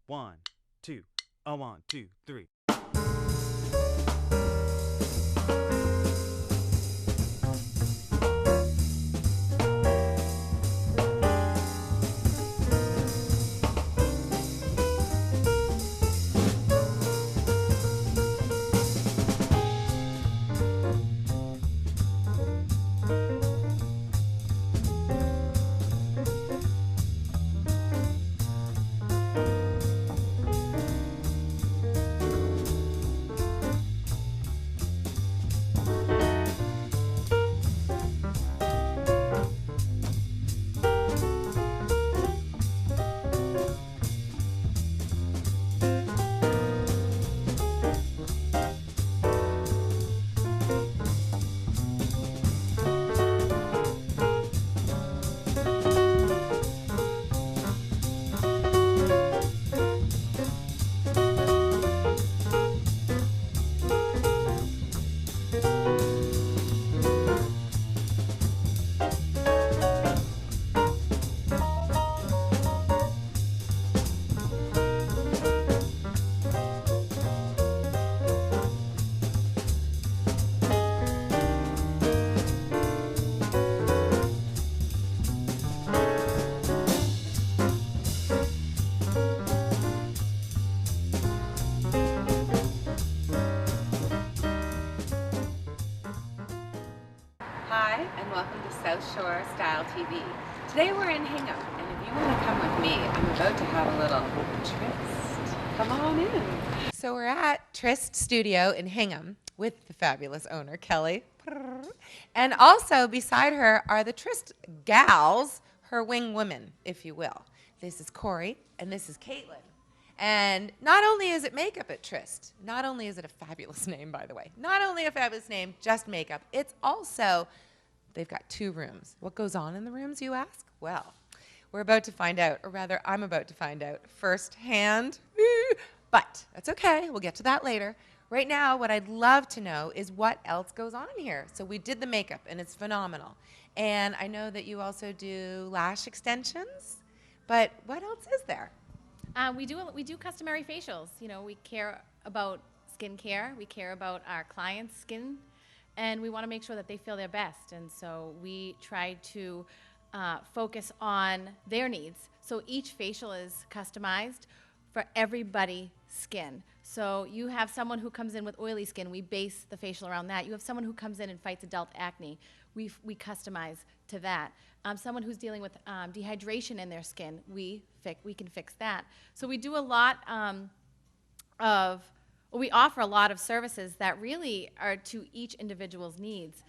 1, 2, a 1, 2, 3. Hi, and welcome to South Shore Style TV. Today we're in Hingham, and if you want to come with me, I'm about to have a little tryst. Come on in. So we're at Tryst Studio in Hingham with the fabulous owner, Kelly. And also beside her are the Tryst gals, her wing women, if you will. This is Corey, and this is Caitlin. And not only is it makeup at Tryst, not only is it a fabulous name, by the way, not only a fabulous name, just makeup, it's also, they've got 2 rooms. What goes on in the rooms, you ask? Well, we're about to find out, or rather, I'm about to find out firsthand. But that's okay, we'll get to that later. Right now, what I'd love to know is what else goes on in here. So we did the makeup, and it's phenomenal. And I know that you also do lash extensions, but what else is there? We do customary facials. You know, we care about skincare. We care about our clients' skin, and we want to make sure that they feel their best. And so we try to focus on their needs. So each facial is customized for everybody's skin. So you have someone who comes in with oily skin, we base the facial around that. You have someone who comes in and fights adult acne, we customize to that. Someone who's dealing with dehydration in their skin, we can fix that. So we do a lot we offer a lot of services that really are to each individual's needs.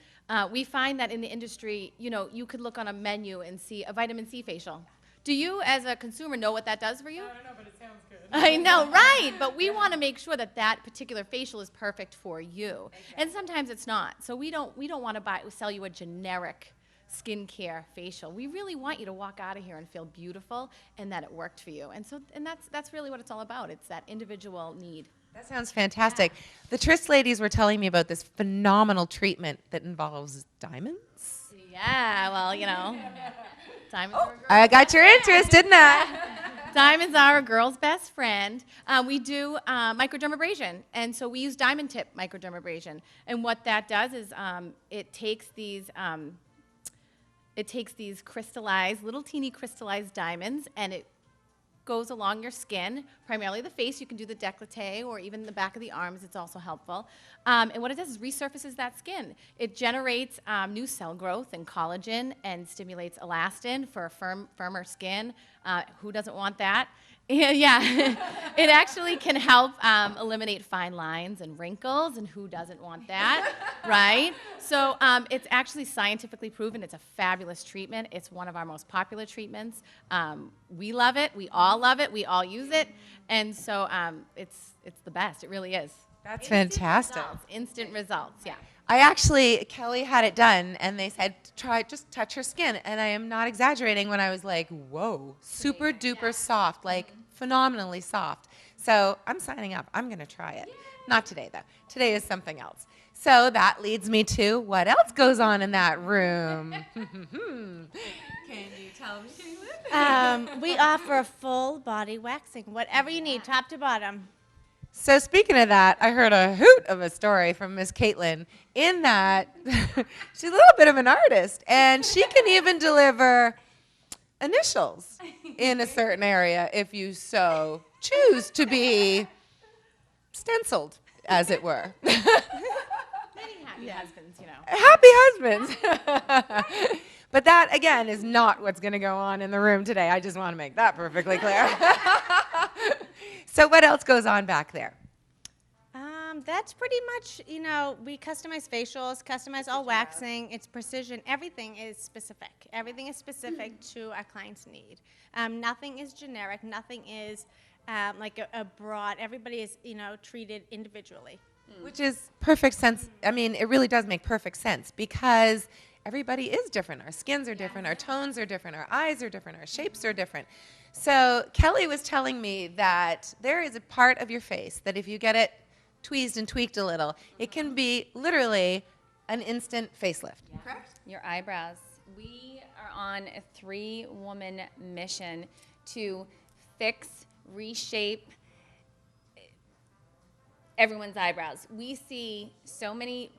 We find that in the industry, you know, you could look on a menu and see a vitamin C facial. Do you, as a consumer, know what that does for you? I don't know, but it sounds good. I know, right? But we want to make sure that that particular facial is perfect for you. Exactly. And sometimes it's not. So we don't want to sell you a generic skincare facial. We really want you to walk out of here and feel beautiful and that it worked for you. And that's really what it's all about. It's that individual need. That sounds fantastic. Yeah. The Tryst ladies were telling me about this phenomenal treatment that involves diamonds. Yeah, well, you know, diamonds are a girl's I got your interest, didn't I? Diamonds are a girl's best friend. We do microdermabrasion, and so we use diamond tip microdermabrasion. And what that does is it takes these crystallized, little teeny crystallized diamonds, and it goes along your skin, primarily the face. You can do the décolleté or even the back of the arms. It's also helpful. And what it does is resurfaces that skin. It generates new cell growth and collagen and stimulates elastin for firmer skin. Who doesn't want that? Yeah, it actually can help eliminate fine lines and wrinkles, and who doesn't want that, right? So it's actually scientifically proven. It's a fabulous treatment. It's one of our most popular treatments. We love it. We all love it. We all use it, and so it's the best. It really is. That's fantastic. Instant results, yeah. Kelly had it done, and they said, just touch her skin. And I am not exaggerating when I was like, whoa, super duper soft, like phenomenally soft. So I'm signing up. I'm going to try it. Yay. Not today, though. Today is something else. So that leads me to what else goes on in that room. Can you tell me, Caitlin? We offer a full body waxing, whatever you need, top to bottom. So speaking of that, I heard a hoot of a story from Miss Caitlin in that she's a little bit of an artist, and she can even deliver initials in a certain area if you so choose to be stenciled, as it were. Happy husbands, you know. Happy husbands. But that, again, is not what's going to go on in the room today. I just want to make that perfectly clear. So what else goes on back there? That's pretty much, you know, we customize facials, customize all waxing. It's precision. Everything is specific. Everything is specific to our client's need. Nothing is generic. Nothing is like a broad. Everybody is, you know, treated individually. Which is perfect sense. I mean, it really does make perfect sense because everybody is different. Our skins are different. Our tones are different. Our eyes are different. Our shapes are different. So Kelly was telling me that there is a part of your face that if you get it tweezed and tweaked a little, it can be literally an instant facelift. Yeah. Correct? Your eyebrows. We are on a 3-woman mission to fix, reshape everyone's eyebrows. We see so many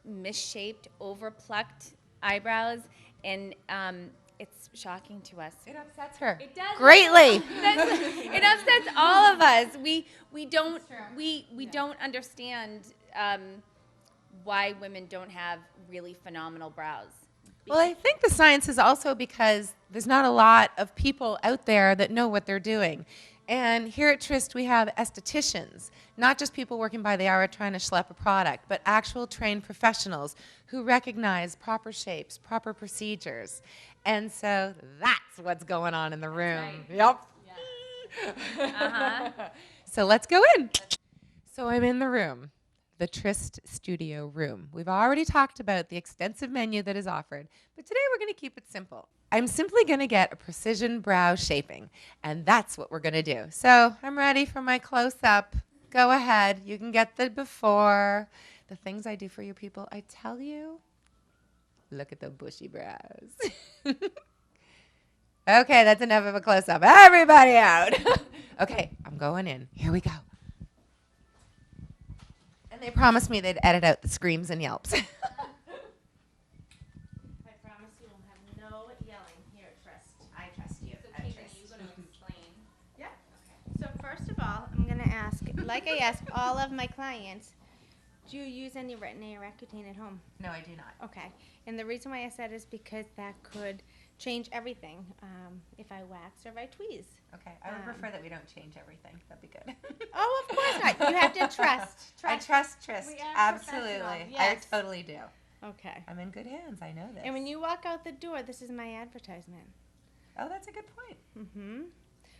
misshaped, overplucked eyebrows, and it's shocking to us. It upsets her. It does greatly. It upsets all of us. We don't understand why women don't have really phenomenal brows. Well, I think the science is also because there's not a lot of people out there that know what they're doing. And here at Tryst, we have estheticians, not just people working by the hour trying to schlep a product, but actual trained professionals who recognize proper shapes, proper procedures. And so that's what's going on in the room. Right. Yep. Yeah. Uh-huh. So let's go in. So I'm in the room, the Tryst studio room. We've already talked about the extensive menu that is offered, but today we're going to keep it simple. I'm simply going to get a precision brow shaping, and that's what we're going to do. So I'm ready for my close-up. Go ahead. You can get the before. The things I do for you people, I tell you, look at the bushy brows. Okay, that's enough of a close-up. Everybody out. Okay, I'm going in. Here we go. And they promised me they'd edit out the screams and yelps. I promise you will have no yelling here at Tryst. I trust you. So, Kate, are you going to explain? Yeah. Okay. So first of all, I'm going to ask, like I ask all of my clients, do you use any Retin-A or Accutane at home? No, I do not. Okay. And the reason why I said is because that could change everything if I wax or if I tweeze. Okay, I would prefer that we don't change everything. That'd be good. Oh, of course not. You have to trust. I trust Tryst. We are Absolutely. professional, yes. I totally do. Okay. I'm in good hands. I know this. And when you walk out the door, this is my advertisement. Oh, that's a good point. Mm-hmm.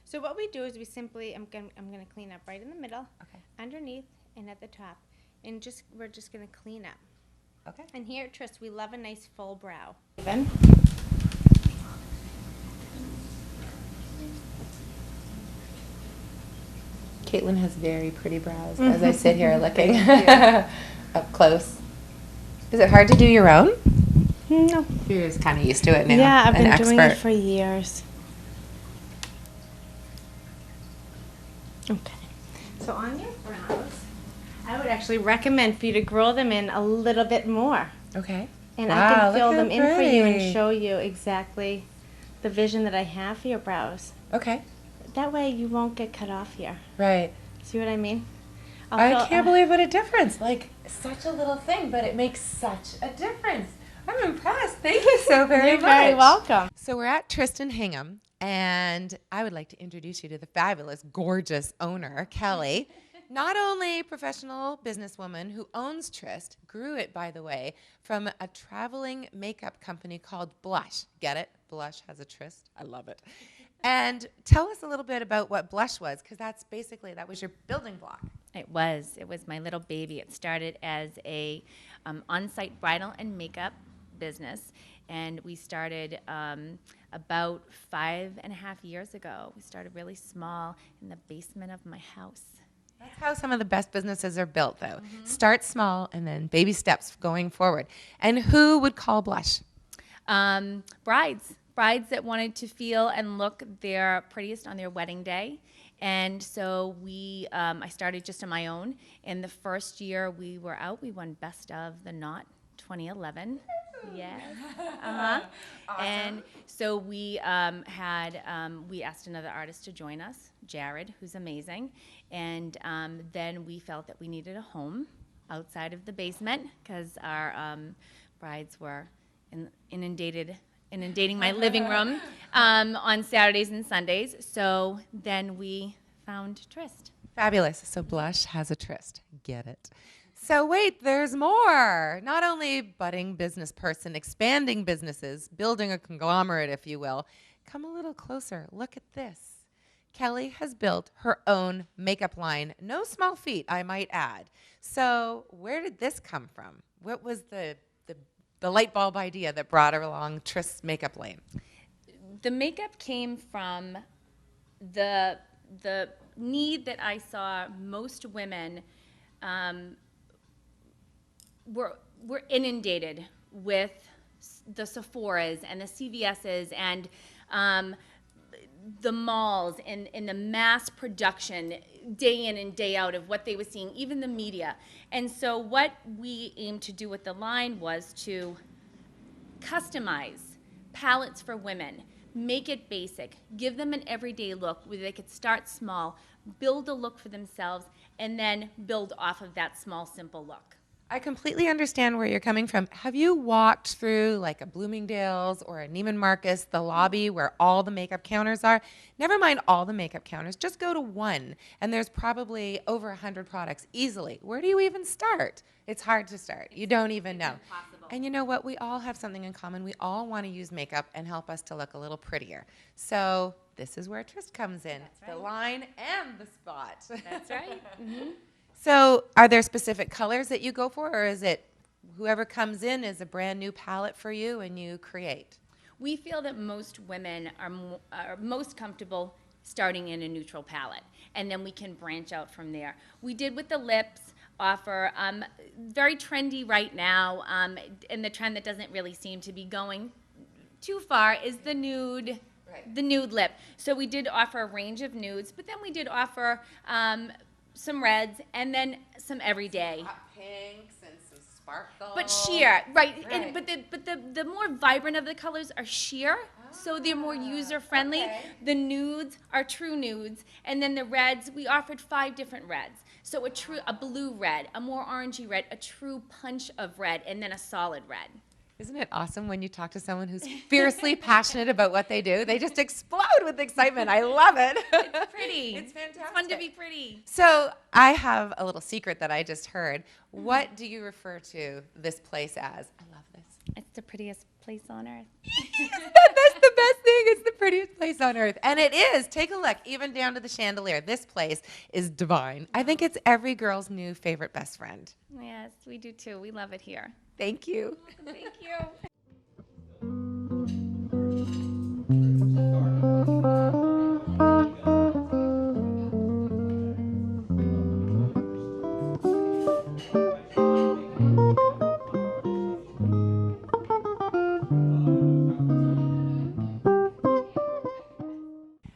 So what we do is we simply, I'm gonna clean up right in the middle, Okay. underneath, and at the top, and we're just gonna clean up. Okay. And here at Tryst, we love a nice full brow. Even. Caitlin has very pretty brows as I sit here looking up close. Is it hard to do your own? No. You're just kind of used to it now. Yeah, I've an been expert. doing it for years. Okay. So on your brows, I would actually recommend for you to grow them in a little bit more. Okay. And I Wow, can fill look how them in for you pretty. and show you exactly the vision that I have for your brows. Okay. That way you won't get cut off here. Right. See what I mean? I can't believe what a difference. Like, such a little thing, but it makes such a difference. I'm impressed. Thank you so very You're much. very welcome. So we're at Tryst and Hingham, and I would like to introduce you to the fabulous, gorgeous owner, Kelly. Not only professional businesswoman who owns Tryst, grew it, by the way, from a traveling makeup company called Blush. Get it? Blush has a Tryst. I love it. And tell us a little bit about what Blush was, because that was your building block. It was my little baby. It started as a on-site bridal and makeup business, and we started about 5.5 years ago. We started really small in the basement of my house, That's how some of the best businesses are built, though. Start small and then baby steps going forward. And who would call blush? Brides that wanted to feel and look their prettiest on their wedding day. And so I started just on my own. And the first year we were out, we won Best of the Knot 2011. Yes. Awesome. And so we asked another artist to join us, Jared, who's amazing. And then we felt that we needed a home outside of the basement because our brides were inundating my living room on Saturdays and Sundays. So then we found Tryst. Fabulous. So Blush has a tryst. Get it. So wait, there's more. Not only budding business person, expanding businesses, building a conglomerate, if you will. Come a little closer. Look at this. Kelly has built her own makeup line. No small feat, I might add. So where did this come from? What was the light bulb idea that brought her along Tryst's makeup lane? The makeup came from the need that I saw most women were inundated with the Sephoras and the CVSs and the malls and the mass production day in and day out of what they were seeing, even the media. And so what we aimed to do with the line was to customize palettes for women, make it basic, give them an everyday look where they could start small, build a look for themselves, and then build off of that small, simple look. I completely understand where you're coming from. Have you walked through like a Bloomingdale's or a Neiman Marcus, the lobby where all the makeup counters are? Never mind all the makeup counters, just go to one, and there's probably over 100 products easily. Where do you even start? It's hard to start. You don't even know. Impossible. And you know what? We all have something in common. We all want to use makeup and help us to look a little prettier. So this is where Tryst comes in. That's right. The line and the spot. That's right. Mm-hmm. So are there specific colors that you go for, or is it whoever comes in is a brand new palette for you and you create? We feel that most women are most comfortable starting in a neutral palette, and then we can branch out from there. We did with the lips, offer very trendy right now, and the trend that doesn't really seem to be going too far is the nude. Right. The nude lip. So we did offer a range of nudes, but then we did offer some reds and then some everyday. Some hot pinks and some sparkle. But sheer, right? And, but the more vibrant of the colors are sheer, so they're more user friendly. Okay. The nudes are true nudes, and then the reds, we offered 5 different reds. So a blue red, a more orangey red, a true punch of red, and then a solid red. Isn't it awesome when you talk to someone who's fiercely passionate about what they do? They just explode with excitement. I love it. It's pretty. It's fantastic. It's fun to be pretty. So I have a little secret that I just heard. What do you refer to this place as? I love this. It's the prettiest place on earth. That's the best thing. It's the prettiest place on earth. And it is. Take a look, even down to the chandelier. This place is divine. I think it's every girl's new favorite best friend. Yes, we do too. We love it here. Thank you. Thank you.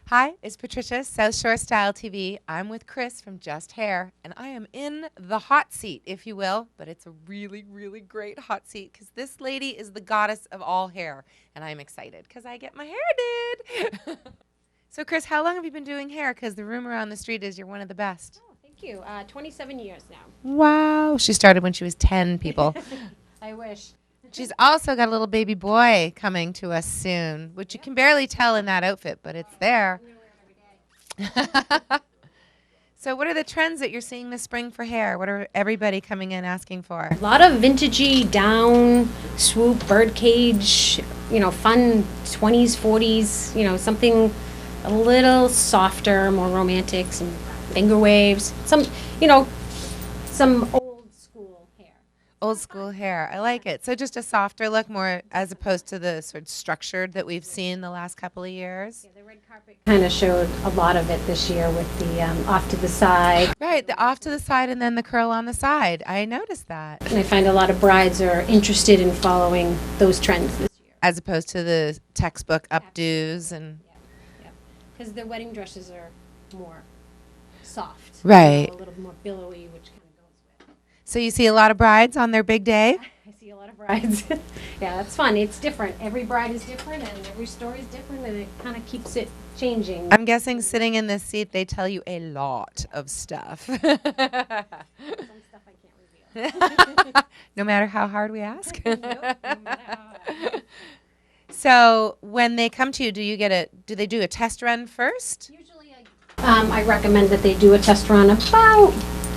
Hi, it's Patricia, South Shore Style TV. I'm with Chris from Just Hair, and I am in the hot seat, if you will, but it's a really, really great hot seat because this lady is the goddess of all hair, and I'm excited because I get my hair did. So, Chris, how long have you been doing hair? Because the rumor on the street is you're one of the best. Oh, thank you. 27 years now. Wow. She started when she was 10, people. I wish. She's also got a little baby boy coming to us soon, which you can barely tell in that outfit, but it's there. I'm gonna wear it every day. So what are the trends that you're seeing this spring for hair? What are everybody coming in asking for? A lot of vintagey, down, swoop, birdcage, fun 20s, 40s, something a little softer, more romantic, some finger waves, some old school hair. Old school hair. I like it. So just a softer look, more as opposed to the sort of structured that we've seen the last couple of years. Yeah, the red carpet kind of showed a lot of it this year with the off to the side. Right, the off to the side and then the curl on the side. I noticed that. And I find a lot of brides are interested in following those trends this year. As opposed to the textbook updos and... Because the wedding dresses are more soft. Right. A little more billowy, which kind of goes with. So you see a lot of brides on their big day? I see a lot of brides. Yeah, that's fun. It's different. Every bride is different and every story is different and it kind of keeps it changing. I'm guessing sitting in this seat, they tell you a lot of stuff. Some stuff I can't reveal. No matter how hard we ask? Nope, no matter how hard. So when they come to you, do they do a test run first? Usually I recommend that they do a test run about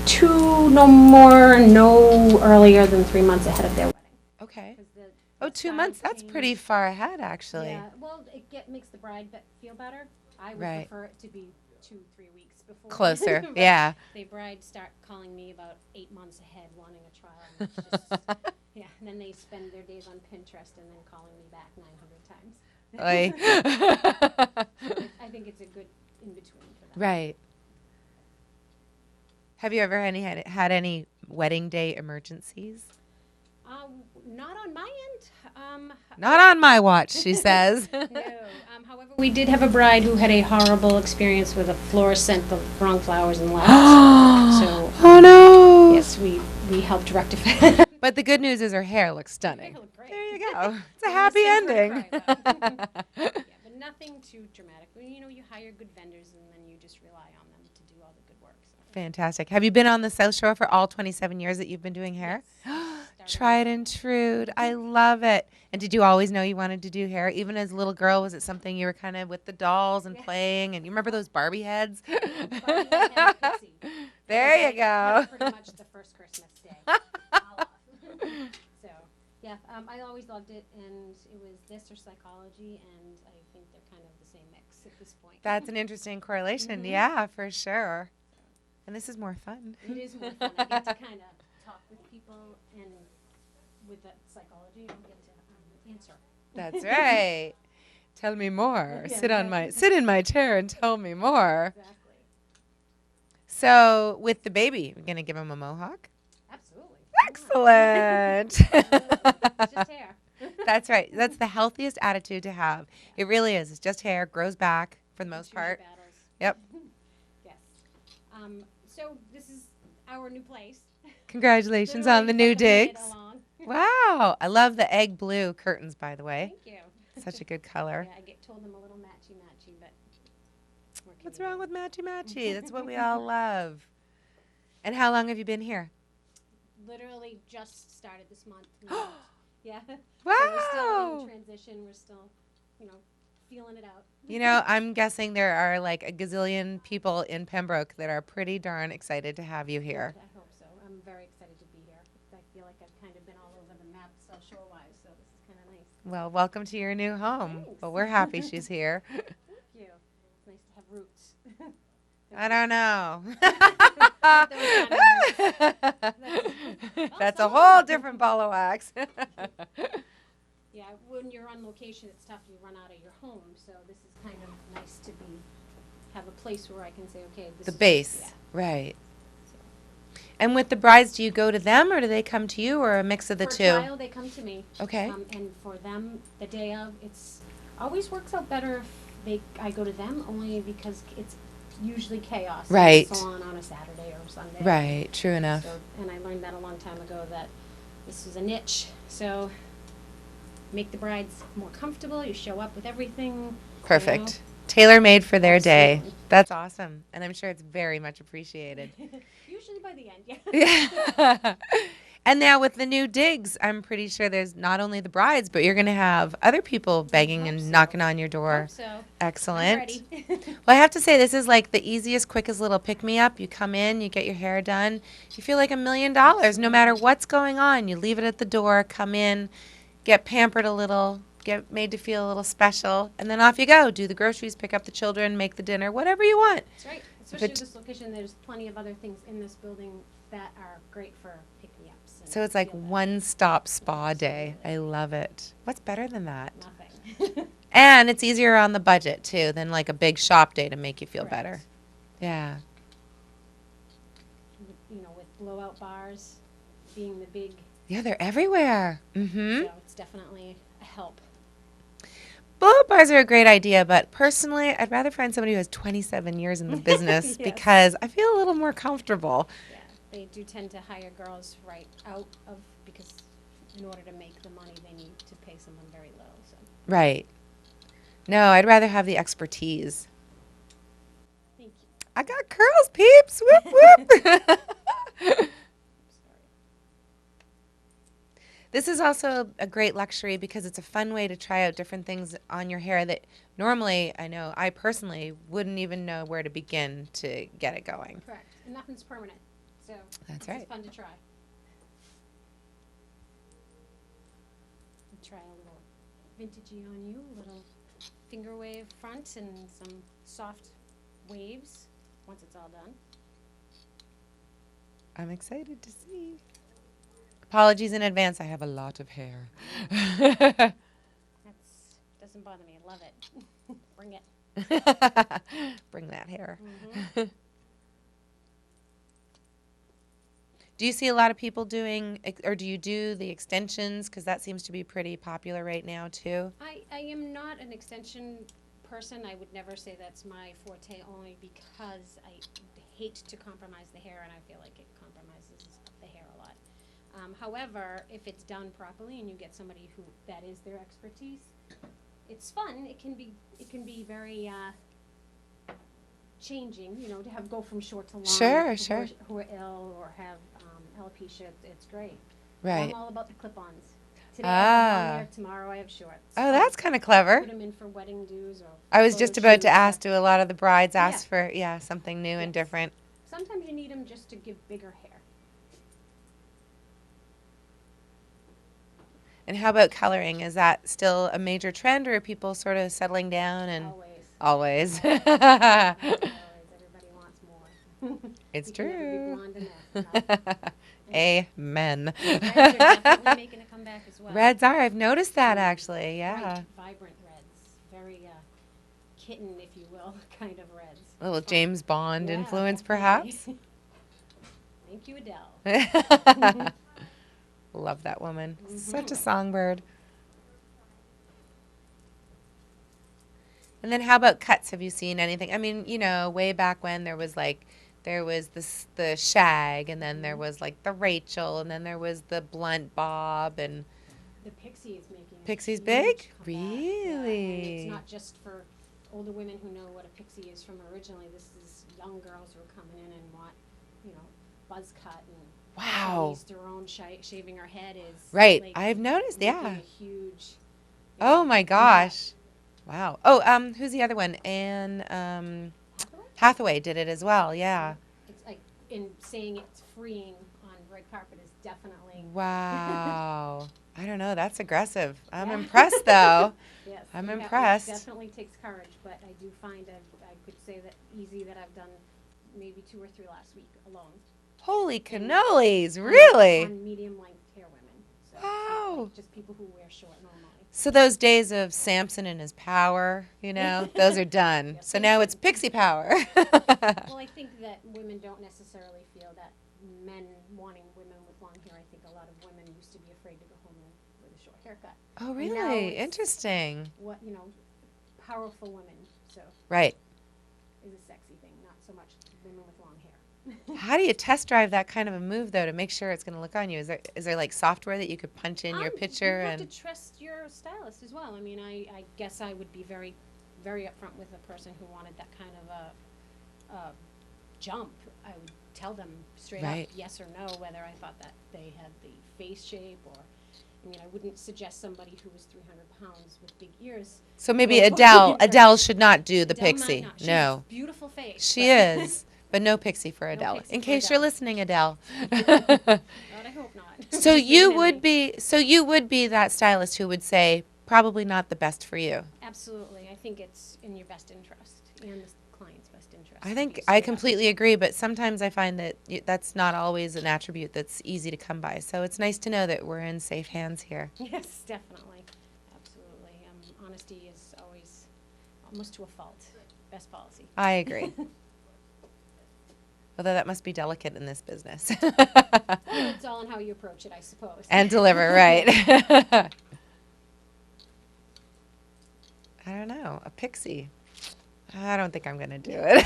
2, no earlier than 3 months ahead of their wedding. Okay. 'Cause the Oh, 2 styles months. That's change. pretty far ahead, actually. Yeah, well, it makes the bride feel better. I would Right. prefer it to be 2-3 weeks before. Closer, But yeah. The brides start calling me about 8 months ahead, wanting a trial. And it's just, yeah, and then they spend their days on Pinterest and then calling me back 900 times. Oy. I think it's a good in between for them. Right. Have you ever had any wedding day emergencies? Not on my end. Not on my watch, she says. No. However, we did have a bride who had a horrible experience with a florist sent the wrong flowers and lights. So, Oh no! yes, we helped rectify that. But the good news is her hair looks stunning. Hair looked great. There you go. It's a It was happy safe for a ending. cry, though. Yeah, but nothing too dramatic. You hire good vendors and then you just rely on them to do all the good work. So. Fantastic. Have you been on the South Shore for all 27 years that you've been doing hair? Tried and true. I love it. And did you always know you wanted to do hair? Even as a little girl, was it something you were kind of with the dolls and playing? And you remember those Barbie heads? Barbie head and pixie. There you That go. was pretty much the first Christmas day. All off. So, yeah, I always loved it, and it was this or psychology, and I think they're kind of the same mix at this point. That's an interesting correlation. Yeah, for sure. And this is more fun. It is more fun. I get to kind of talk with people, and with that psychology, I get to answer. That's right. Tell me more. Yeah, Sit in my chair and tell me more. Exactly. So with the baby, we're gonna give him a mohawk. Absolutely. Excellent. It's just hair. That's right. That's the healthiest attitude to have. It really is. It's just hair, grows back for the most Choose your part. battles. Yep. Yes. So this is our new place. Congratulations on the new Literally digs. bumbled it along. Wow. I love the egg blue curtains, by the way. Thank you. Such a good color. Yeah, told them a little matchy-matchy, but what can What's you wrong do? with matchy-matchy? That's what we all love. And how long have you been here? Literally just started this month. We moved. Yeah. So Wow. we're still in transition. We're still, feeling it out. You know, I'm guessing there are like a gazillion people in Pembroke that are pretty darn excited to have you here. I hope so. I'm very excited to be here. I feel like I've kind of been all over the map South Shore-wise, so this is kind of nice. Well, welcome to your new home. Thanks. Well, we're happy she's here. Thank you. It's nice to have roots. I don't know. Those kind of That's a whole different ball of wax. Yeah, when you're on location, it's tough. You run out of your home, so this is kind of nice to have a place where I can say, okay, this The is base, yeah. right. And with the brides, do you go to them or do they come to you or a mix of the For two? a trial, they come to me. Okay. And for them, the day of, it's always works out better if I go to them, only because it's usually chaos. in the Right. salon on a Saturday or Sunday. Right, true enough. So, and I learned that a long time ago that this is a niche. So make the brides more comfortable. You show up with everything. Perfect. Tailor-made for their day. Absolutely. That's awesome. And I'm sure it's very much appreciated. Usually by the end, yeah. Yeah. And now with the new digs, I'm pretty sure there's not only the brides, but you're going to have other people begging hope and so. knocking on your door. Hope so. I'm Excellent. ready. Well, I have to say, this is like the easiest, quickest little pick-me-up. You come in, you get your hair done. You feel like $1 million no matter what's going on. You leave it at the door, come in, get pampered a little, get made to feel a little special, and then off you go. Do the groceries, pick up the children, make the dinner, whatever you want. That's right. especially with this location, there's plenty of other things in this building that are great for pick-me-ups. and So it's like feel better. one-stop spa day. Absolutely. I love it. What's better than that? Nothing. And it's easier on the budget, too, than like a big shop day to make you feel Correct. better. Yeah. You know, with blowout bars being the big, Yeah, they're everywhere. Mm-hmm. so it's definitely a help. Blow-up bars are a great idea, but personally, I'd rather find somebody who has 27 years in the business Yes. because I feel a little more comfortable. Yeah, they do tend to hire girls right out of, because in order to make the money, they need to pay someone very little, so. Right. No, I'd rather have the expertise. Thank you. I got curls, peeps. Whoop, whoop. Sorry. This is also a great luxury because it's a fun way to try out different things on your hair that normally, I know, I personally wouldn't even know where to begin to get it going. Correct, and nothing's permanent, so. That's it's right. just fun to try. Try a little vintagey on you, a little finger wave front and some soft waves once it's all done. I'm excited to see. Apologies in advance. I have a lot of hair. That's, doesn't bother me, I love it. Bring it. Bring that hair. Mhm. Do you see a lot of people doing, or do you do the extensions? Because that seems to be pretty popular right now, too. I am not an extension person. I would never say that's my forte, only because I hate to compromise the hair, and I feel like it compromises the hair a lot. However, if it's done properly and you get somebody who that is their expertise, it's fun. It can be very changing, you know, to have go from short to long. Sure, people sure. Who are ill or have alopecia, it's great. Right. I'm all about the clip-ons. Today I have long Ah. hair, tomorrow I have shorts. Oh, that's kind of clever. Put them in for wedding dues or. I was photo just about to shoots. ask, do a lot of the brides ask Yeah. for, yeah, something new and Yes. different? Sometimes you need them just to give bigger hair. And how about coloring? Is that still a major trend, or are people sort of settling down and Always. always? Always. Everybody wants more. It's You can never be true. blonde enough. No. Amen. Reds are definitely making a comeback as well. Reds are. I've noticed that actually. Yeah. Bright, vibrant reds. Very kitten, if you will, kind of reds. A little Fun. James Bond Yeah, influence, definitely. perhaps. Thank you, Adele. Love that woman. Mm-hmm. Such a songbird. And then how about cuts? Have you seen anything? I mean, you know, way back when there was the shag, and then there was like the Rachel, and then there was the blunt bob, and The Pixie is making a Pixie's huge big? comeback. Yeah, and Really? it's not just for older women who know what a pixie is from originally. This is young girls who are coming in and want, you know, buzz cut and Wow. Charlize Theron shaving her head is Right. like, I've noticed, making yeah. a huge. Oh my impact. gosh. Wow. Oh, who's the other one? Anne Hathaway? Hathaway did it as well, yeah. It's like in saying it's freeing on red carpet is definitely. Wow. I don't know, that's aggressive. I'm Yeah. impressed though. Yes, I'm you have- impressed. It definitely takes courage, but I do find I could say that easy that I've done maybe 2 or 3 last week alone. Holy cannolis, on- really? On medium length hair women. So it's not Wow. like just people who wear short normally. So those days of Samson and his power, you know, those are done. Yes, So now it's pixie power. Well, I think that women don't necessarily feel that men wanting women with long hair. I think a lot of women used to be afraid to go home with a short haircut. Oh, And now really? it's- Interesting. What, you know, powerful women, so Right. is a sexy thing, not so much women with long hair. How do you test drive that kind of a move, though, to make sure it's going to look on you? Is there like software that you could punch in your picture? You have And to trust your stylist as well. I mean, I guess I would be very, very upfront with a person who wanted that kind of a jump. I would tell them straight Right. up yes or no whether I thought that they had the face shape or. I mean, I wouldn't suggest somebody who was 300 pounds with big ears. so maybe Well, Adele. right. Adele should not do the Adele might pixie. not. She has No, a beautiful face. she but- is, but no pixie for Adele. pixie In for case Adele. you're listening, Adele. God, I hope not. So Just you being would Henry. be that stylist who would say probably not the best for you. Absolutely. I think it's in your best interest and the client's best interest. interest. I think You I straight up. completely agree, but sometimes I find that that's not always an attribute that's easy to come by. So it's nice to know that we're in safe hands here. Yes, definitely, absolutely. Honesty is always almost to a fault. Best policy. I agree. Although that must be delicate in this business. Well, it's all in how you approach it, I suppose. And deliver, right. I don't know. A pixie. I don't think I'm going to do it.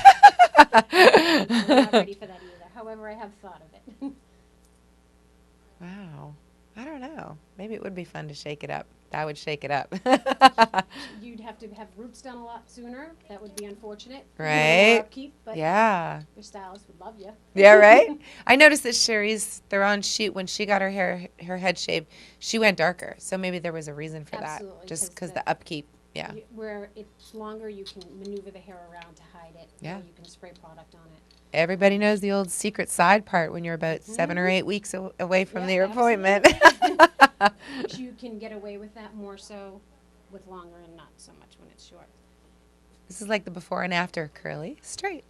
I'm not ready for that either. However, I have thought of it. Wow. I don't know. Maybe it would be fun to shake it up. That would shake it up. You'd have to have roots done a lot sooner. That would be unfortunate. Right. More upkeep, but Yeah. your stylist would love you. Yeah, right? I noticed that Sherry's, they're on shoot, when she got her head shaved, she went darker. So maybe there was a reason for Absolutely, that. Just 'cause because the- the upkeep. Yeah. Where it's longer, you can maneuver the hair around to hide it. Yeah. Or you can spray product on it. Everybody knows the old secret side part when you're about 7 or 8 weeks away from Yeah, the appointment. But you can get away with that more so with longer and not so much when it's short. This is like the before and after. Curly, straight.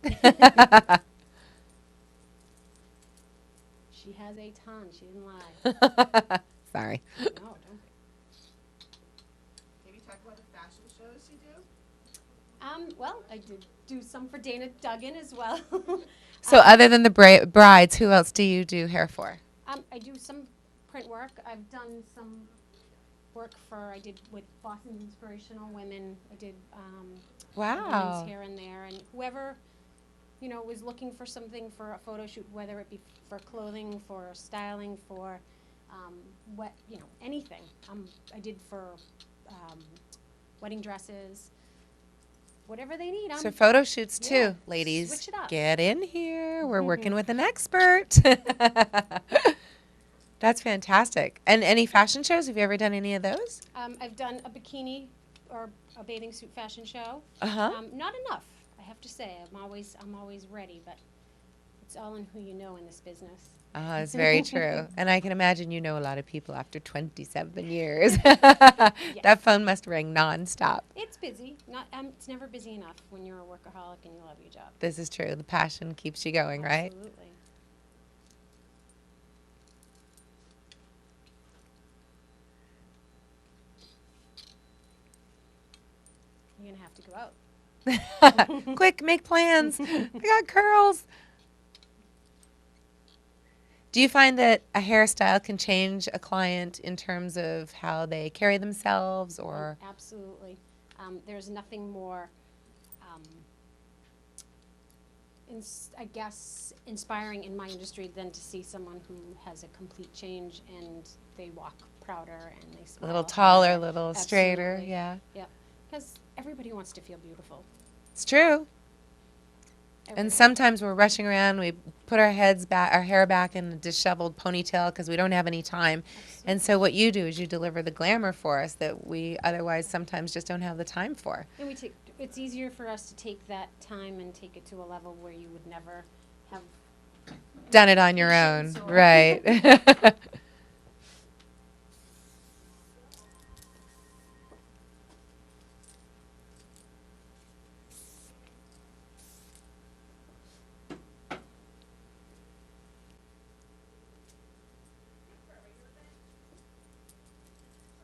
She has a ton. She didn't lie. Sorry. No, don't. Maybe talk about the fashion shows you do? Well, I did do some for Dana Duggan as well. So other than the brides, who else do you do hair for? I do some print work. I've done some work I did with Boston's Inspirational Women. I did Wow. women's here and there, and whoever, was looking for something for a photo shoot, whether it be for clothing, for styling, for anything. I did for wedding dresses, whatever they need. So photo shoots too, yeah, ladies. switch it up. Get in here. We're working with an expert. That's fantastic. And any fashion shows? Have you ever done any of those? I've done a bikini or a bathing suit fashion show. Uh-huh. Not enough, I have to say. I'm always ready, but it's all in who you know in this business. It's very true. And I can imagine you know a lot of people after 27 years. That phone must ring nonstop. It's busy. It's never busy enough when you're a workaholic and you love your job. This is true. The passion keeps you going, right? Absolutely. You're gonna have to go out. Quick, make plans. I got curls. Do you find that a hairstyle can change a client in terms of how they carry themselves or? Absolutely. There's nothing more, I guess, inspiring in my industry than to see someone who has a complete change and they walk prouder and they A smile. little taller, a harder. little straighter, Absolutely. yeah. Yeah, because everybody wants to feel beautiful. It's true. And Everybody. sometimes we're rushing around, we put our hair back in a disheveled ponytail because we don't have any time. And so what you do is you deliver the glamour for us that we otherwise sometimes just don't have the time for. And it's easier for us to take that time and take it to a level where you would never have. Done it on your own, Patience or- right.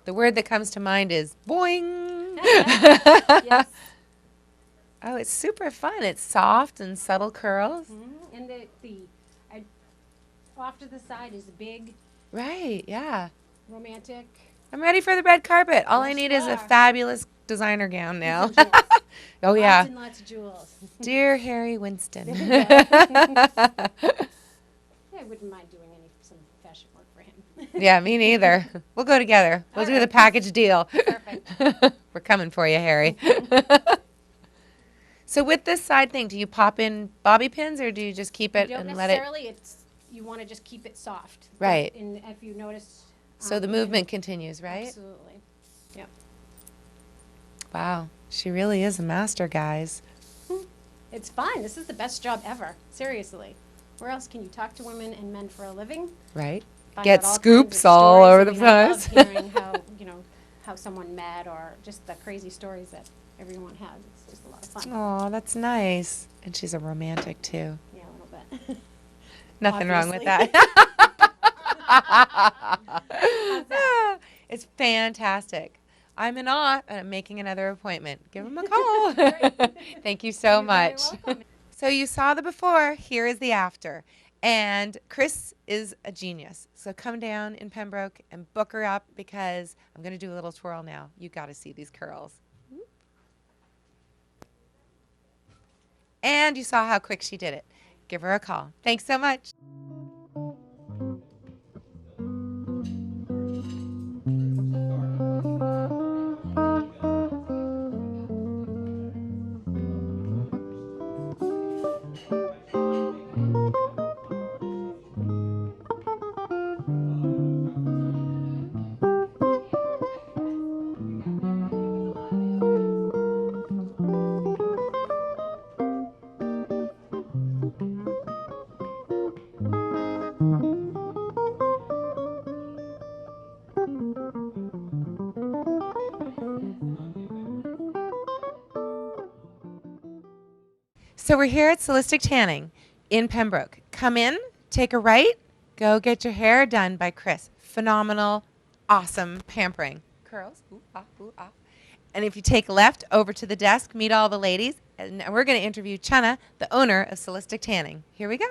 The word that comes to mind is boing. Yes. Oh, it's super fun. It's soft and subtle curls. And off to the side is big, Right, yeah. romantic. I'm ready for the red carpet. All I Yes, need you is a are. fabulous designer gown now. Jewels. Oh, yeah. Lots and lots of jewels. Dear Harry Winston. I wouldn't mind doing some fashion work for him. Yeah, me neither. We'll go together. We'll do the package deal. Perfect. We're coming for you, Harry. So with this side thing, do you pop in bobby pins or do you just keep it You don't and let it? necessarily. You want to just keep it soft. Right. And if you notice. So the movement continues, right? Absolutely. Yep. Wow. She really is a master, guys. It's fun. This is the best job ever. Seriously. Where else can you talk to women and men for a living? Right? Find Get out all scoops kinds of all stories. over I the mean, I love place. hearing how someone met or just the crazy stories that everyone has. It's just a lot of fun. Oh, that's nice. And she's a romantic too. Yeah, a little bit. Nothing wrong with that. It's fantastic. I'm in awe, and I'm making another appointment. Give him a call. Thank you so much. So you saw the before. Here is the after. And Chris is a genius. So come down in Pembroke and book her up because I'm going to do a little twirl now. You got to see these curls. And you saw how quick she did it. Give her a call. Thanks so much. So we're here at Solistic Tanning in Pembroke. Come in, take a right, go get your hair done by Chris. Phenomenal, awesome pampering. Curls, ooh, ah, ooh, ah. And if you take a left over to the desk, meet all the ladies, and we're going to interview Chana, the owner of Solistic Tanning. Here we go.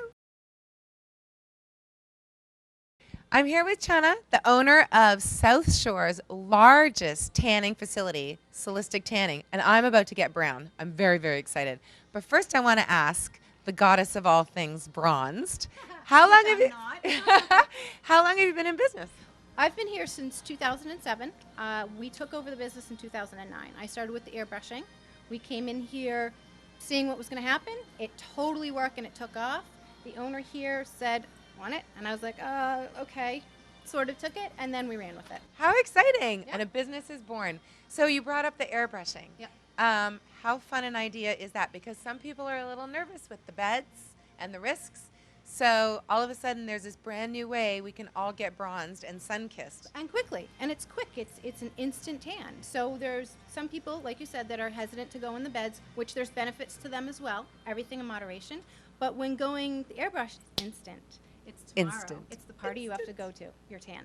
I'm here with Chana, the owner of South Shore's largest tanning facility, Solistic Tanning, and I'm about to get brown. I'm very, very excited. But first I want to ask the goddess of all things bronzed, how long have you been in business? I've been here since 2007. We took over the business in 2009. I started with the airbrushing. We came in here seeing what was going to happen. It totally worked and it took off. The owner here said, want it? And I was like, okay. Sort of took it, and then we ran with it. How exciting. Yep. And a business is born. So you brought up the airbrushing. Yep. How fun an idea is that? Because some people are a little nervous with the beds and the risks. So all of a sudden there's this brand new way we can all get bronzed and sun-kissed. And quickly, and it's quick. It's an instant tan. So there's some people, like you said, that are hesitant to go in the beds, which there's benefits to them as well. Everything in moderation. But when going the airbrush, instant. It's tomorrow. Instant. It's the party you have to go to, your tan.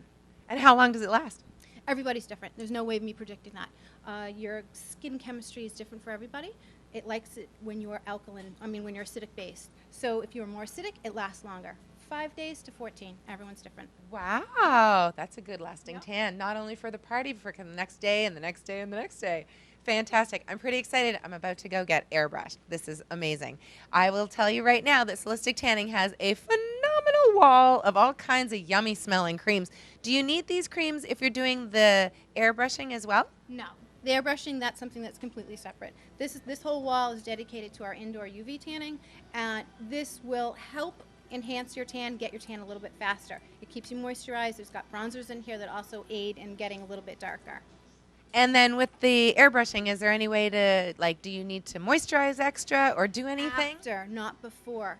And how long does it last? Everybody's different. There's no way of me predicting that. Your skin chemistry is different for everybody. It likes it when you're when you're acidic based. So if you're more acidic, it lasts longer. 5 days to 14. Everyone's different. Wow, that's a good lasting Yep. tan. Not only for the party, but for the next day and the next day and the next day. Fantastic. I'm pretty excited. I'm about to go get airbrushed. This is amazing. I will tell you right now that Solistic Tanning has a phenomenal wall of all kinds of yummy smelling creams. Do you need these creams if you're doing the airbrushing as well? No. The airbrushing, that's something that's completely separate. This whole wall is dedicated to our indoor UV tanning, and this will help enhance your tan, get your tan a little bit faster. It keeps you moisturized. There's got bronzers in here that also aid in getting a little bit darker. And then with the airbrushing, is there any way to, do you need to moisturize extra or do anything? After, not before.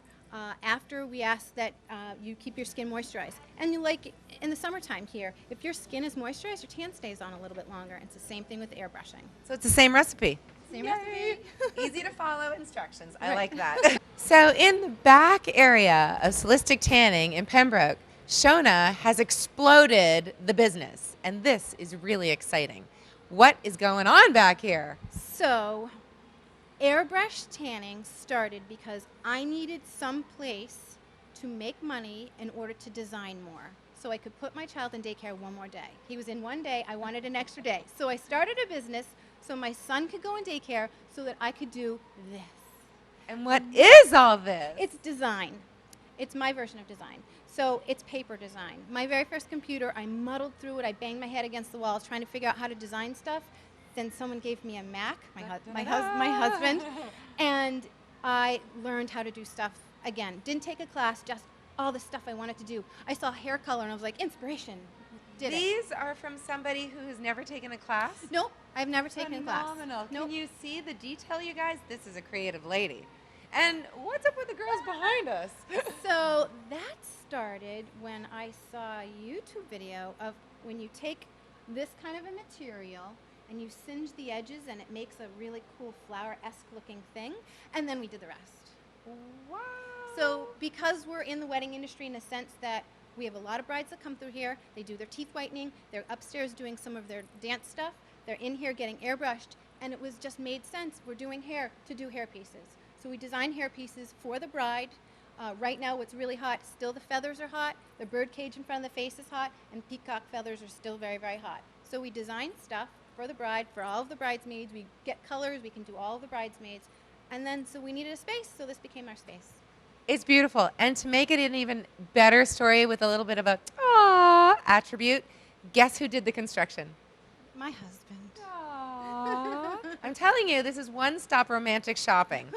After, we ask that you keep your skin moisturized. And in the summertime here, if your skin is moisturized, your tan stays on a little bit longer. And it's the same thing with airbrushing. So it's the same recipe. Same Yay. recipe. Easy to follow instructions. I Right. like that. So in the back area of Solistic Tanning in Pembroke, Shona has exploded the business. And this is really exciting. What is going on back here? So, airbrush tanning started because I needed some place to make money in order to design more. So I could put my child in daycare one more day. He was in one day, I wanted an extra day. So I started a business so my son could go in daycare so that I could do this. And what is all this? It's design. It's my version of design. So it's paper design. My very first computer, I muddled through it. I banged my head against the walls trying to figure out how to design stuff. Then someone gave me a Mac, my husband, and I learned how to do stuff again. Didn't take a class, just all the stuff I wanted to do. I saw hair color and I was like, inspiration. Did it. These are from somebody who has never taken a class? Nope, I've never taken a class. Phenomenal. Nope. Can you see the detail, you guys? This is a creative lady. And what's up with the girls behind us? So that started when I saw a YouTube video of when you take this kind of a material and you singe the edges, and it makes a really cool flower-esque looking thing, and then we did the rest. Wow. So because we're in the wedding industry in a sense that we have a lot of brides that come through here, they do their teeth whitening, they're upstairs doing some of their dance stuff, they're in here getting airbrushed, and it was just made sense. We're doing hair to do hair pieces. So we design hair pieces for the bride. Right now what's really hot, still the feathers are hot, the bird cage in front of the face is hot, and peacock feathers are still very, very hot. So we design stuff for the bride, for all of the bridesmaids. We get colors, we can do all of the bridesmaids. And then so we needed a space, so this became our space. It's beautiful. And to make it an even better story with a little bit of a aww attribute, guess who did the construction? My husband. I'm telling you, this is one-stop romantic shopping.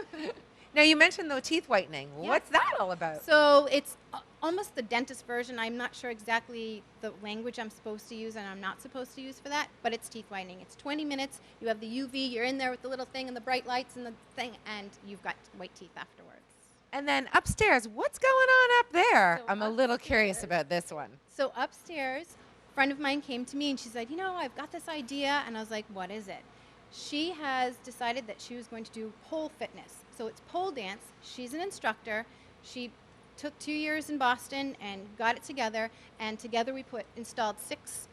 Now, you mentioned the teeth whitening. Yeah. What's that all about? So it's almost the dentist version. I'm not sure exactly the language I'm supposed to use and I'm not supposed to use for that, but it's teeth whitening. It's 20 minutes. You have the UV. You're in there with the little thing and the bright lights and the thing, and you've got white teeth afterwards. And then upstairs, what's going on up there? So I'm a little curious about this one. So upstairs, a friend of mine came to me and she's like, you know, I've got this idea. And I was like, what is it? She has decided that she was going to do pole fitness. So it's pole dance. She's an instructor. She took 2 years in Boston and got it together. And together we installed 6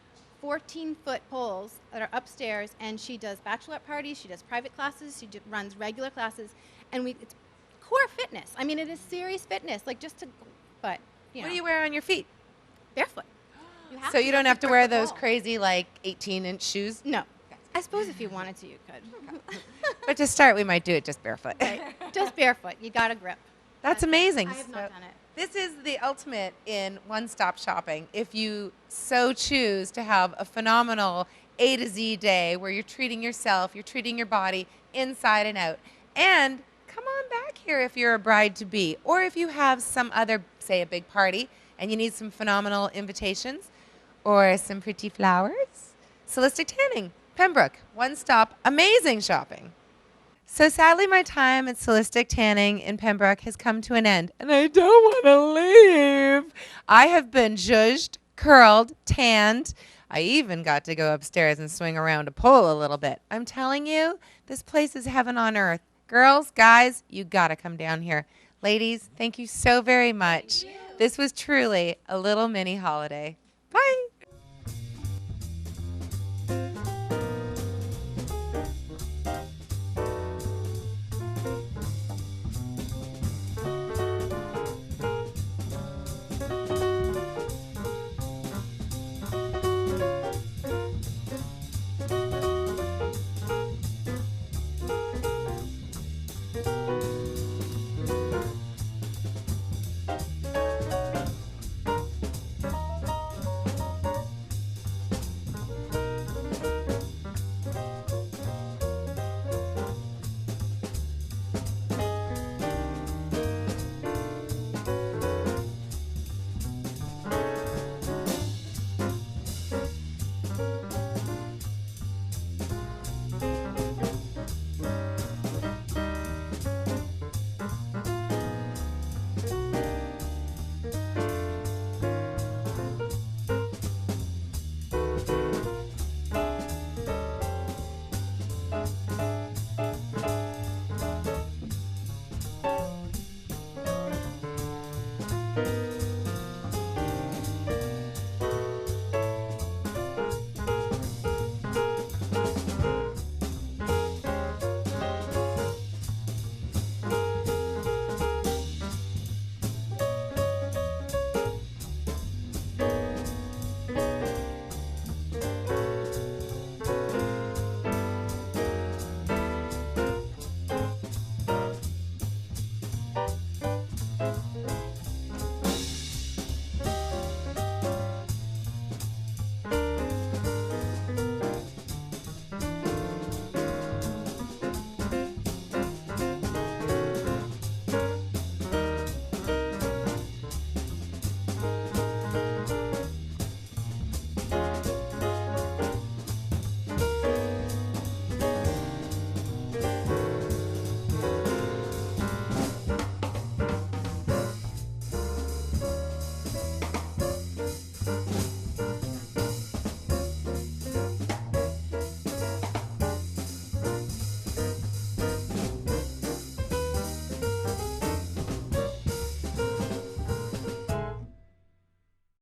14-foot poles that are upstairs. And she does bachelorette parties. She does private classes. She runs regular classes. And it's core fitness. I mean, it is serious fitness. Like but you know. What do you wear on your feet? Barefoot. So you don't have to wear those crazy, like, 18-inch shoes? No. I suppose if you wanted to, you could. But to start, we might do it just barefoot. Right. Just barefoot. You got a grip. That's amazing. I have not done it. This is the ultimate in one-stop shopping. If you so choose to have a phenomenal A to Z day where you're treating yourself, you're treating your body inside and out. And come on back here if you're a bride-to-be, or if you have some other, say, a big party, and you need some phenomenal invitations or some pretty flowers. Solistic Tanning, Pembroke, one-stop, amazing shopping. So sadly, my time at Solistic Tanning in Pembroke has come to an end, and I don't want to leave. I have been zhuzhed, curled, tanned. I even got to go upstairs and swing around a pole a little bit. I'm telling you, this place is heaven on earth. Girls, guys, you got to come down here. Ladies, thank you so very much. This was truly a little mini holiday. Bye.